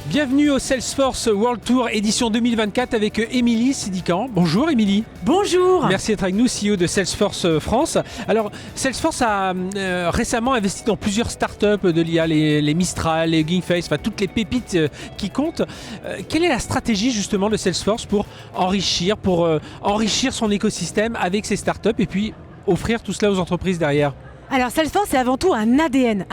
Bienvenue au Salesforce World Tour édition 2024 avec Émilie Sidiquan. Bonjour Émilie. Bonjour. Merci d'être avec nous, CEO de Salesforce France. Alors, Salesforce a récemment investi dans plusieurs startups de l'IA, les Mistral, les Hugging Face, enfin toutes les pépites qui comptent. Quelle est la stratégie justement de Salesforce pour enrichir son écosystème avec ces startups et puis offrir tout cela aux entreprises derrière? Alors Salesforce, c'est avant tout un ADN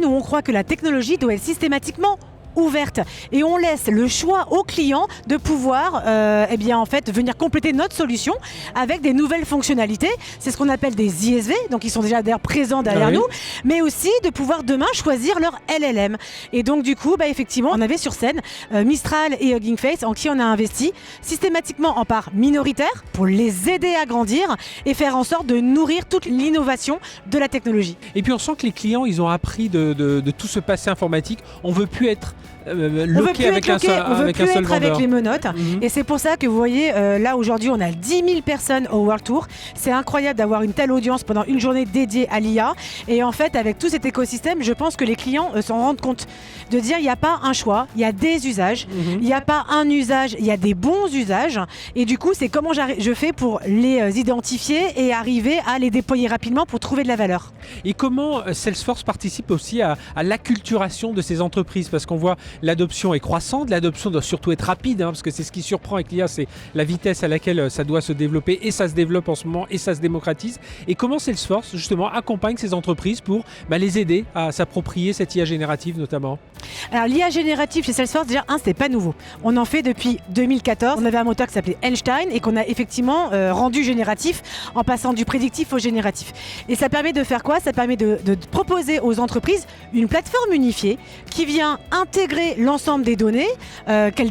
où on croit que la technologie doit être systématiquement ouverte et on laisse le choix aux clients de pouvoir venir compléter notre solution avec des nouvelles fonctionnalités. C'est ce qu'on appelle des ISV, donc ils sont déjà d'ailleurs présents derrière nous, mais aussi de pouvoir demain choisir leur LLM. Et donc du coup, effectivement, on avait sur scène Mistral et Hugging Face en qui on a investi systématiquement en part minoritaire pour les aider à grandir et faire en sorte de nourrir toute l'innovation de la technologie. Et puis on sent que les clients, ils ont appris de tout ce passé informatique. On ne veut plus être loqué avec un seul vendeur. Avec les menottes. Et c'est pour ça que vous voyez, là aujourd'hui, on a 10 000 personnes au World Tour. C'est incroyable d'avoir une telle audience pendant une journée dédiée à l'IA. Et en fait, avec tout cet écosystème, je pense que les clients s'en rendent compte. De dire, il n'y a pas un choix, il y a des usages. Il n'y a pas un usage, il y a des bons usages. Et du coup, c'est comment je fais pour les identifier et arriver à les déployer rapidement pour trouver de la valeur. Et comment Salesforce participe aussi à l'acculturation de ces entreprises? Parce qu'on voit l'adoption est croissante, l'adoption doit surtout être rapide, parce que c'est ce qui surprend avec l'IA, c'est la vitesse à laquelle ça doit se développer, et ça se développe en ce moment, et ça se démocratise. Et comment Salesforce, justement, accompagne ces entreprises pour les aider à s'approprier cette IA générative, notamment? Alors l'IA générative chez Salesforce, déjà, c'est pas nouveau. On en fait depuis 2014. On avait un moteur qui s'appelait Einstein et qu'on a effectivement rendu génératif en passant du prédictif au génératif. Et ça permet de faire quoi? Ça permet de proposer aux entreprises une plateforme unifiée qui vient intégrer l'ensemble des données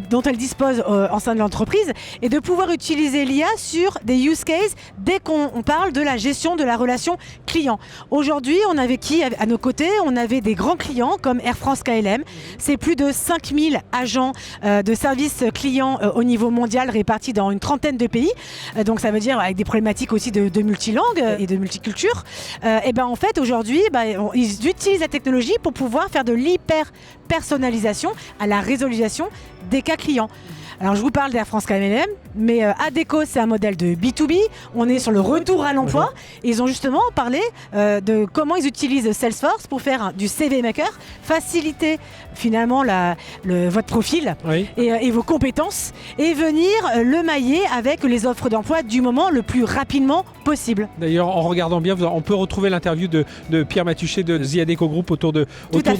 dont elles disposent en sein de l'entreprise et de pouvoir utiliser l'IA sur des use cases dès qu'on parle de la gestion de la relation client. Aujourd'hui, on avait qui à nos côtés? On avait des grands clients comme Air France KLM. C'est plus de 5000 agents de service clients au niveau mondial répartis dans une trentaine de pays. Donc ça veut dire avec des problématiques aussi de multilangue et de multiculture. En fait, aujourd'hui, ils utilisent la technologie pour pouvoir faire de l'hyper-personnalisation à la résolution des cas clients. Alors je vous parle d'Air France KLM, mais Adecco c'est un modèle de B2B, on est sur le retour à l'emploi, et ils ont justement parlé de comment ils utilisent Salesforce pour faire du CV Maker, faciliter finalement votre profil et vos compétences, et venir le mailler avec les offres d'emploi du moment le plus rapidement possible. D'ailleurs, en regardant bien, on peut retrouver l'interview de Pierre Matuchet de The Adecco Group autour de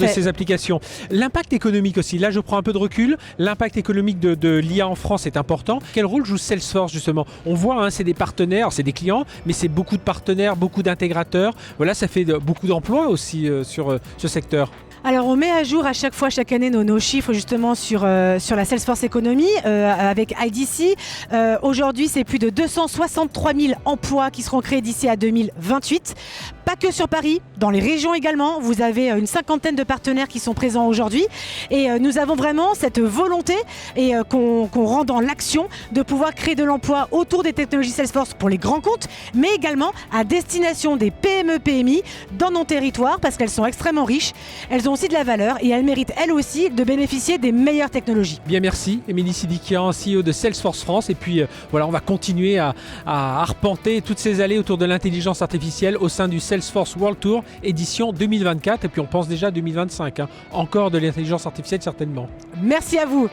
ces applications. L'impact économique aussi, là je prends un peu de recul, l'impact économique de l'IA en France est important. Quel rôle joue Salesforce justement? On voit, c'est des partenaires, c'est des clients, mais c'est beaucoup de partenaires, beaucoup d'intégrateurs. Voilà, ça fait beaucoup d'emplois aussi sur ce secteur. Alors on met à jour à chaque année nos chiffres justement sur la Salesforce Economy avec IDC. Aujourd'hui c'est plus de 263 000 emplois qui seront créés d'ici à 2028. Pas que sur Paris, dans les régions également. Vous avez une cinquantaine de partenaires qui sont présents aujourd'hui. Et nous avons vraiment cette volonté et qu'on rend dans l'action de pouvoir créer de l'emploi autour des technologies Salesforce pour les grands comptes, mais également à destination des PME, PMI dans nos territoires parce qu'elles sont extrêmement riches. Elles ont aussi de la valeur et elles méritent elles aussi de bénéficier des meilleures technologies. Bien, merci. Émilie Sidiquan, CEO de Salesforce France. Et puis on va continuer à arpenter toutes ces allées autour de l'intelligence artificielle au sein du Salesforce World Tour édition 2024. Et puis on pense déjà à 2025. Encore de l'intelligence artificielle certainement. Merci à vous.